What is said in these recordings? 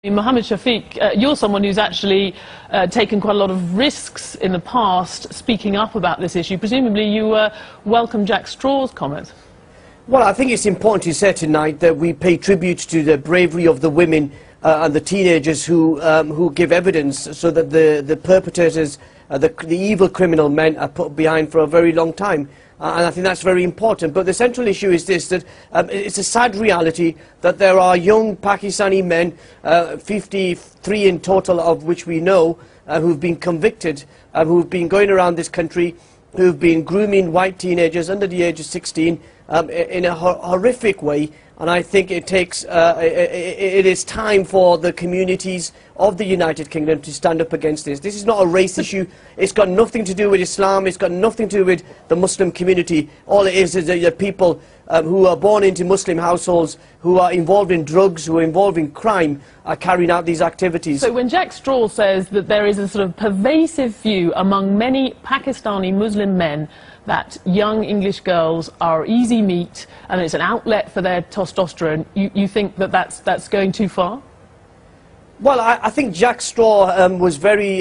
Mohammed Shafiq, you're someone who's actually taken quite a lot of risks in the past speaking up about this issue. Presumably you welcome Jack Straw's comment. Well, I think it's important to say tonight that we pay tribute to the bravery of the women and the teenagers who give evidence so that the perpetrators, the evil criminal men are put behind for a very long time. And I think that's very important. But the central issue is this, that it's a sad reality that there are young Pakistani men, 53 in total of which we know, who've been convicted, who've been going around this country, who've been grooming white teenagers under the age of 16 in a horrific way. And I think it is time for the communities of the United Kingdom to stand up against this. This is not a race issue. It's got nothing to do with Islam. It's got nothing to do with the Muslim community. All it is that people who are born into Muslim households, who are involved in drugs, who are involved in crime, are carrying out these activities. So when Jack Straw says that there is a sort of pervasive view among many Pakistani Muslim men that young English girls are easy meat and it's an outlet for their testosterone, you think that that's going too far? Well, I think Jack Straw was very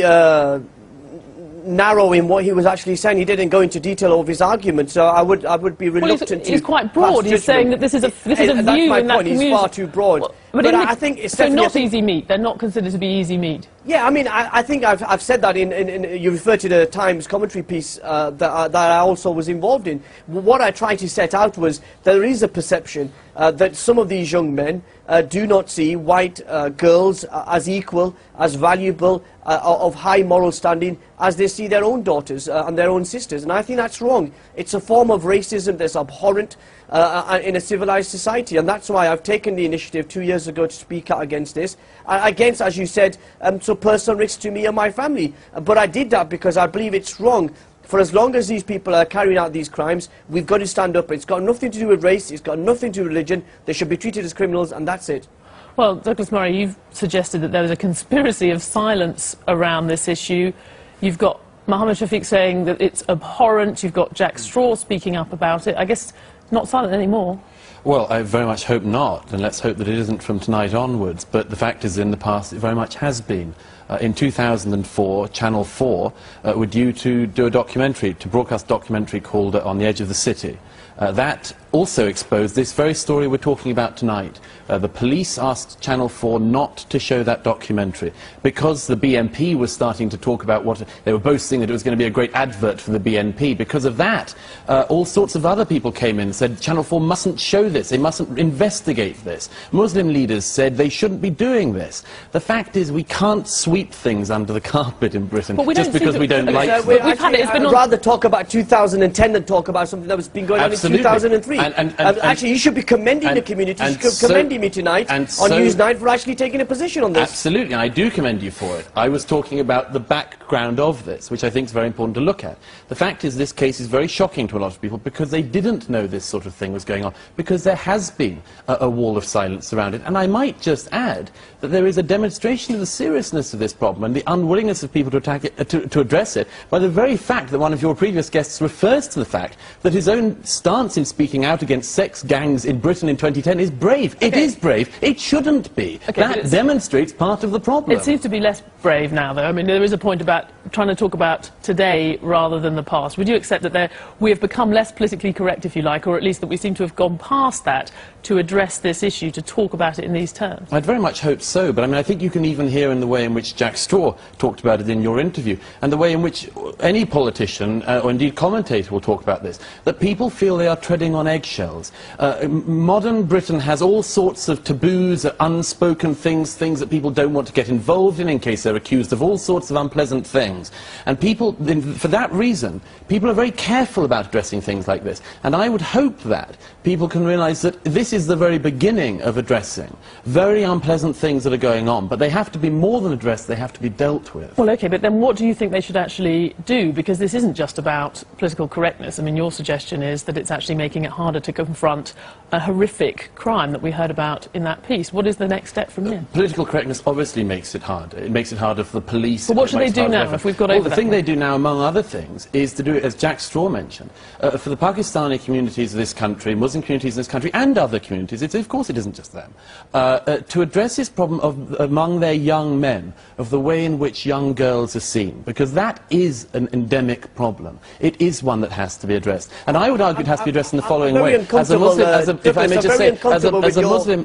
narrow in what he was actually saying. He didn't go into detail of his argument, so I would be reluctant to. He's quite broad. He's saying that this is a view in that community. That's my point. He's far too broad. Well, but I think it's so not easy meat. They're not considered to be easy meat. Yeah, I mean, I think I've said that you referred to the Times commentary piece that I also was involved in. What I tried to set out was there is a perception that some of these young men do not see white girls as equal, as valuable, of high moral standing as they see their own daughters and their own sisters. And I think that's wrong. It's a form of racism that's abhorrent in a civilized society, and that's why I've taken the initiative 2 years ago to speak out against this. Against, as you said, so personal risk to me and my family. But I did that because I believe it's wrong. For as long as these people are carrying out these crimes, we've got to stand up. It's got nothing to do with race, it's got nothing to do with religion. They should be treated as criminals, and that's it. Well, Douglas Murray, you've suggested that there was a conspiracy of silence around this issue. You've got Mohammed Shafiq saying that it's abhorrent. You've got Jack Straw speaking up about it. I guess not silent anymore. Well, I very much hope not, and let's hope that it isn't from tonight onwards. But the fact is, in the past, it very much has been. In 2004, Channel 4 were due to do a documentary, to broadcast a documentary called On the Edge of the City. That also exposed this very story we're talking about tonight. The police asked Channel 4 not to show that documentary because the BNP was starting to talk about what they were boasting that it was going to be a great advert for the BNP. Because of that, all sorts of other people came in and said Channel 4 mustn't show this, they mustn't investigate this. Muslim leaders said they shouldn't be doing this. The fact is we can't sweep things under the carpet in Britain just because we don't like them. I'd rather talk about 2010 than talk about something that was been going on in 2003. Actually, you should be commending the community. You should be commending me tonight on Newsnight for actually taking a position on this. Absolutely, and I do commend you for it. I was talking about the background of this, which I think is very important to look at. The fact is this case is very shocking to a lot of people because they didn't know this sort of thing was going on, because there has been a wall of silence around it. And I might just add that there is a demonstration of the seriousness of this problem and the unwillingness of people to attack it, to address it, by the very fact that one of your previous guests refers to the fact that his own stance in speaking out against sex gangs in Britain in 2010 is brave. Okay. It is brave. It shouldn't be. Okay, that demonstrates part of the problem. It seems to be less brave now, though. I mean, there is a point about trying to talk about today rather than the past. Would you accept that we have become less politically correct, if you like, or at least that we seem to have gone past that to address this issue, to talk about it in these terms? I'd very much hope so, but I mean, I think you can even hear in the way in which Jack Straw talked about it in your interview, and the way in which any politician, or indeed commentator, will talk about this, that people feel they are treading on eggshells. Modern Britain has all sorts of taboos, unspoken things that people don't want to get involved in case they're accused of all sorts of unpleasant things. And people, for that reason, people are very careful about addressing things like this. And I would hope that people can realise that this is the very beginning of addressing very unpleasant things that are going on. But they have to be more than addressed, they have to be dealt with. Well, OK, but then what do you think they should actually do? Because this isn't just about political correctness. I mean, your suggestion is that it's actually making it harder to confront a horrific crime that we heard about in that piece. What is the next step from here? Political correctness obviously makes it harder. It makes it harder for the police. But what should they do now? If we've got well, over the thing they do now, among other things, is to do it, as Jack Straw mentioned, for the Pakistani communities of this country, Muslim communities in this country, and other communities, of course it isn't just them, to address this problem among their young men, of the way in which young girls are seen, because that is an endemic problem. It is one that has to be addressed. And I would argue it has to be addressed in the following way. As a Muslim, if I may just say,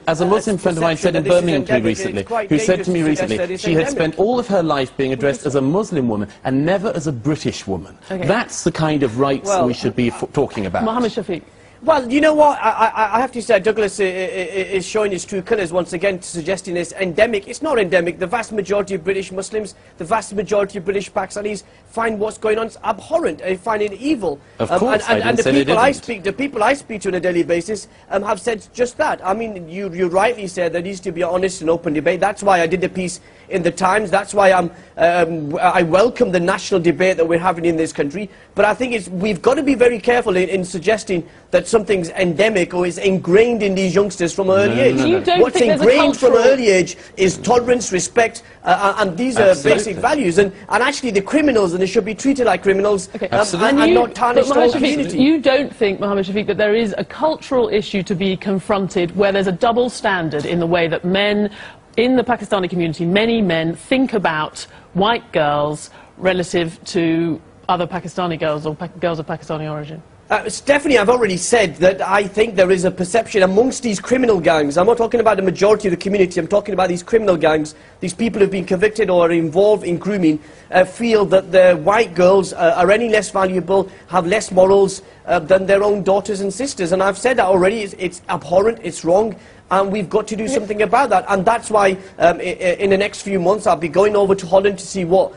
as a Muslim friend of mine said in Birmingham to me recently, who said to me recently, she had spent all of her life being addressed as a Muslim woman and never as a British woman. Okay. That's the kind of rights we should be talking about. Mohammed Shafiq. Well, you know what, I have to say Douglas is showing his true colours once again, suggesting it's endemic. It's not endemic. The vast majority of British Muslims, the vast majority of British Pakistanis find what's going on abhorrent. They find it evil. Of course, and the people I speak to on a daily basis have said just that. I mean, you rightly said there needs to be an honest and open debate. That's why I did a piece in the Times. That's why I welcome the national debate that we're having in this country. But I think we've got to be very careful in suggesting that something's endemic or is ingrained in these youngsters from an early age. What's ingrained from an early age is tolerance, respect, and these are basic values. And actually the criminals, and they should be treated like criminals, and not tarnished the whole community. You don't think, Mohammed Shafiq, that there is a cultural issue to be confronted where there's a double standard in the way that men in the Pakistani community, many men think about white girls relative to other Pakistani girls or girls of Pakistani origin? Stephanie, I've already said that I think there is a perception amongst these criminal gangs. I'm not talking about the majority of the community, I'm talking about these criminal gangs. These people who have been convicted or are involved in grooming feel that the white girls are any less valuable, have less morals than their own daughters and sisters. And I've said that already, it's abhorrent, it's wrong. And we've got to do something about that. And that's why in the next few months I'll be going over to Holland to see what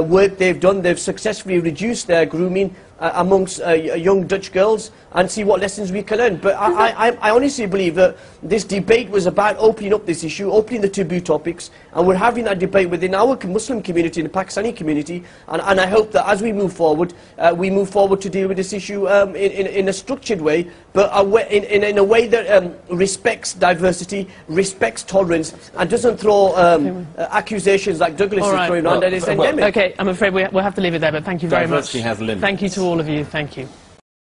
work they've done. They've successfully reduced their grooming amongst young Dutch girls and see what lessons we can learn. But I honestly believe that this debate was about opening up this issue, opening the taboo topics, and we're having that debate within our Muslim community and the Pakistani community. And I hope that as we move forward to deal with this issue in a structured way, but in a way that respects diversity, respects tolerance, and doesn't throw accusations like Douglas is throwing around that it's endemic. Okay, I'm afraid we'll have to leave it there, but thank you very much. Diversity has limits. Thank you to all of you. Thank you.